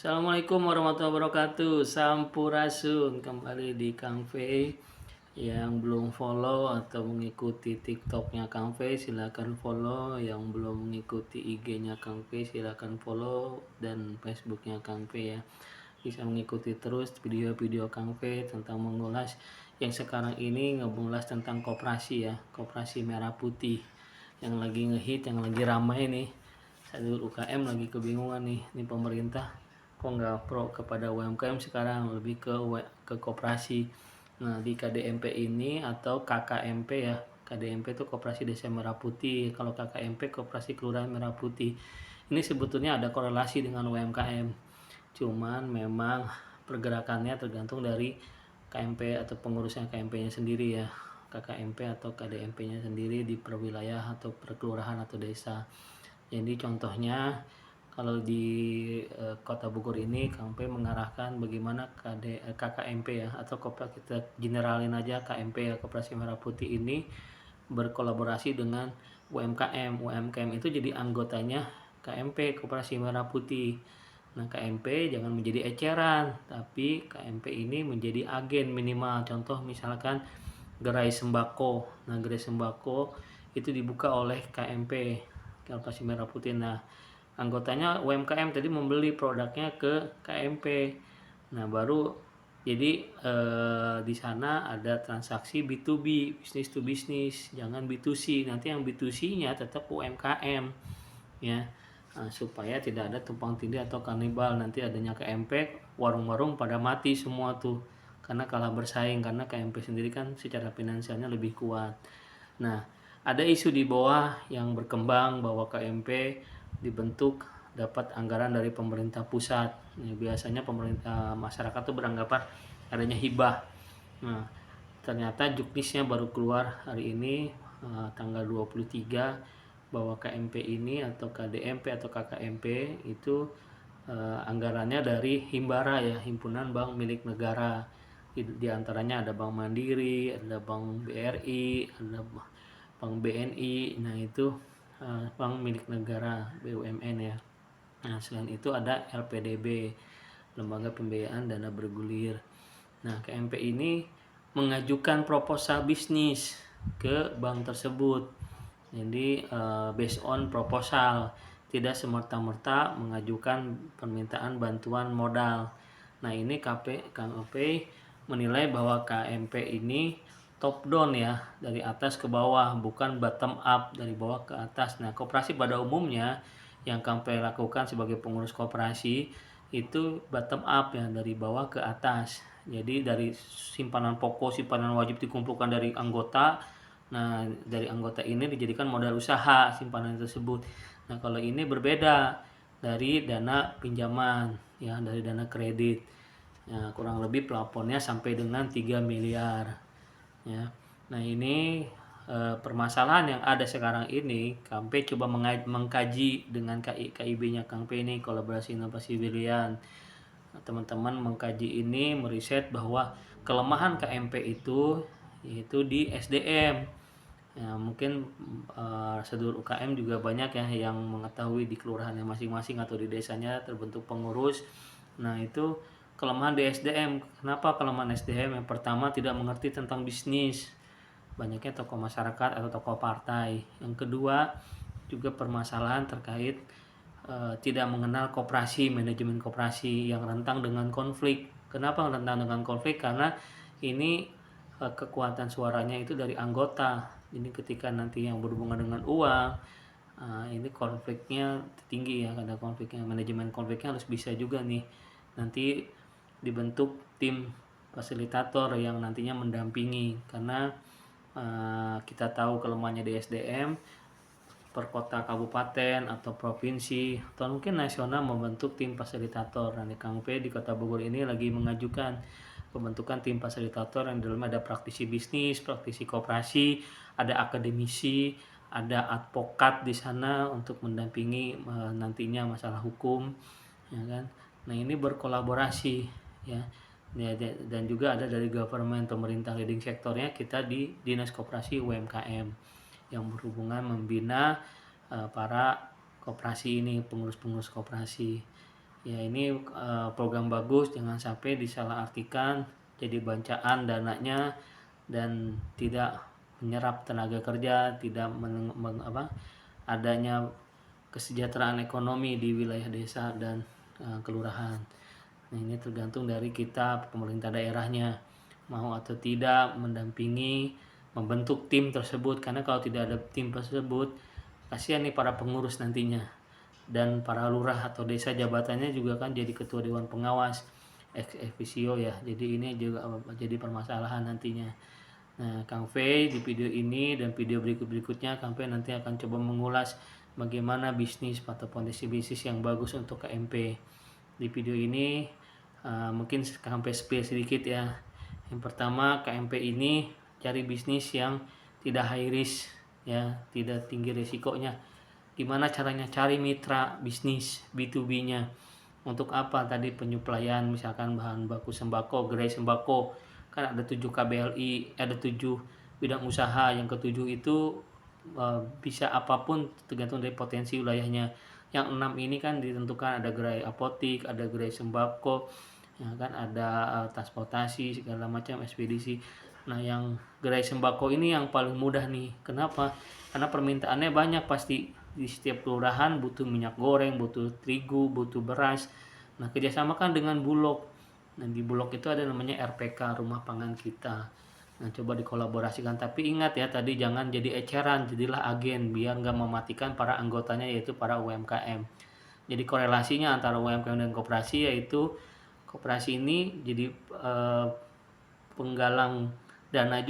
Assalamualaikum warahmatullahi wabarakatuh. Sampurasun kembali di Kang V. Yang belum follow atau mengikuti TikToknya Kang V silakan follow. Yang belum mengikuti IG-nya Kang V silakan follow dan Facebooknya Kang V ya. Bisa mengikuti terus video-video Kang V tentang mengulas yang sekarang ini ngebahas tentang koperasi ya, koperasi merah putih yang lagi ngehit, yang lagi ramai nih. Saya UKM lagi kebingungan nih, ini pemerintah kok nggak pro kepada UMKM sekarang, lebih ke koperasi. Nah di KDMP ini atau KKMP ya, KDMP itu Koperasi Desa Merah Putih, kalau KKMP Koperasi Kelurahan Merah Putih. Ini sebetulnya ada korelasi dengan UMKM, cuman memang pergerakannya tergantung dari KMP atau pengurusnya KMP-nya sendiri ya, KKMP atau KDMP-nya sendiri di perwilayah atau perkelurahan atau desa. Jadi contohnya kalau di Kota Bogor ini KMP mengarahkan bagaimana KKMP ya, atau kita generalin aja KMP ya, Koperasi Merah Putih ini berkolaborasi dengan UMKM. UMKM itu jadi anggotanya KMP, Koperasi Merah Putih. Nah KMP jangan menjadi eceran, tapi KMP ini menjadi agen minimal. Contoh misalkan gerai sembako. Nah gerai sembako itu dibuka oleh KMP, Koperasi Merah Putih. Nah anggotanya UMKM tadi membeli produknya ke KMP. Nah baru jadi di sana ada transaksi B2B, bisnis to bisnis, jangan B2C. Nanti yang B2C-nya tetap UMKM ya. Nah, supaya tidak ada tumpang tindih atau kanibal, nanti adanya KMP, warung-warung pada mati semua tuh karena kalah bersaing, karena KMP sendiri kan secara finansialnya lebih kuat. Nah ada isu di bawah yang berkembang bahwa KMP dibentuk dapat anggaran dari pemerintah pusat. Nah, biasanya pemerintah masyarakat tuh beranggapan adanya hibah. Nah ternyata juknisnya baru keluar hari ini tanggal 23 bahwa KMP ini atau KDMP atau KKMP itu anggarannya dari Himbara ya, Himpunan Bank Milik Negara. Di antaranya ada Bank Mandiri, ada Bank BRI, ada Bank BNI. Nah itu Bank Milik Negara BUMN ya. Nah selain itu ada LPDB, Lembaga Pembiayaan Dana Bergulir. Nah KMP ini mengajukan proposal bisnis ke bank tersebut. Jadi based on proposal, tidak semerta-merta mengajukan permintaan bantuan modal. Nah ini KMP menilai bahwa KMP ini top down ya, dari atas ke bawah, bukan bottom up dari bawah ke atas. Nah koperasi pada umumnya yang KMP lakukan sebagai pengurus koperasi itu bottom up ya, dari bawah ke atas. Jadi dari simpanan pokok, simpanan wajib dikumpulkan dari anggota. Nah, dari anggota ini dijadikan modal usaha simpanan tersebut. Nah, kalau ini berbeda dari dana pinjaman, ya, dari dana kredit. Ya, kurang lebih plafonnya sampai dengan 3 miliar. Ya. Nah, ini permasalahan yang ada sekarang ini, KMP coba mengkaji dengan KIB-nya KMP ini, kolaborasi inovasi brilian. Nah, teman-teman mengkaji ini, meriset bahwa kelemahan KMP itu yaitu di SDM. Ya, mungkin sedulur UKM juga banyak ya yang mengetahui di kelurahannya masing-masing atau di desanya terbentuk pengurus. Nah itu kelemahan di SDM. Kenapa kelemahan SDM? Yang pertama tidak mengerti tentang bisnis, banyaknya tokoh masyarakat atau tokoh partai. Yang kedua juga permasalahan terkait tidak mengenal koperasi, manajemen koperasi yang rentan dengan konflik. Kenapa rentan dengan konflik? Karena ini kekuatan suaranya itu dari anggota. Jadi ketika nanti yang berhubungan dengan uang, ini konfliknya tinggi ya, ada konfliknya, manajemen konfliknya harus bisa juga nih. Nanti dibentuk tim fasilitator yang nantinya mendampingi, karena kita tahu kelemahannya di SDM per kota, kabupaten atau provinsi atau mungkin nasional membentuk tim fasilitator. Nah, di KMP di Kota Bogor ini lagi mengajukan pembentukan tim fasilitator yang di dalamnya ada praktisi bisnis, praktisi koperasi, ada akademisi, ada advokat di sana untuk mendampingi nantinya masalah hukum, ya kan. Nah, ini berkolaborasi ya. Dan juga ada dari government, pemerintah leading sektornya, kita di Dinas Koperasi UMKM yang berhubungan membina para koperasi ini, pengurus-pengurus koperasi. Ya ini program bagus, jangan sampai disalahartikan jadi bancaan dananya dan tidak menyerap tenaga kerja, tidak adanya kesejahteraan ekonomi di wilayah desa dan kelurahan. Nah, ini tergantung dari kita pemerintah daerahnya mau atau tidak mendampingi membentuk tim tersebut, karena kalau tidak ada tim tersebut kasihan nih para pengurus nantinya, dan para lurah atau desa jabatannya juga kan jadi ketua dewan pengawas ex officio ya, jadi ini juga jadi permasalahan nantinya. Nah, Kang Fei di video ini dan video berikut-berikutnya Kang Fei nanti akan coba mengulas bagaimana bisnis atau fondasi bisnis yang bagus untuk KMP. Di video ini mungkin Kang Fei spill sedikit ya. Yang pertama, KMP ini cari bisnis yang tidak high risk ya, tidak tinggi risikonya. Gimana caranya cari mitra bisnis B2B-nya? Untuk apa? Tadi penyuplaian misalkan bahan baku sembako, gerai sembako. Kan ada 7 KBLI, ada 7 bidang usaha. Yang ketujuh itu bisa apapun tergantung dari potensi wilayahnya. Yang 6 ini kan ditentukan, ada gerai apotik, ada gerai sembako, ya kan, ada transportasi segala macam, ekspedisi. Nah, yang gerai sembako ini yang paling mudah nih. Kenapa? Karena permintaannya banyak pasti. Di setiap kelurahan butuh minyak goreng, butuh terigu, butuh beras. Nah, kerjasama kan dengan Bulog. Nah, di Bulog itu ada namanya RPK, Rumah Pangan Kita. Nah, coba dikolaborasikan. Tapi ingat ya, tadi jangan jadi eceran, jadilah agen biar nggak mematikan para anggotanya, yaitu para UMKM. Jadi korelasinya antara UMKM dan koperasi, yaitu koperasi ini jadi penggalang dana juga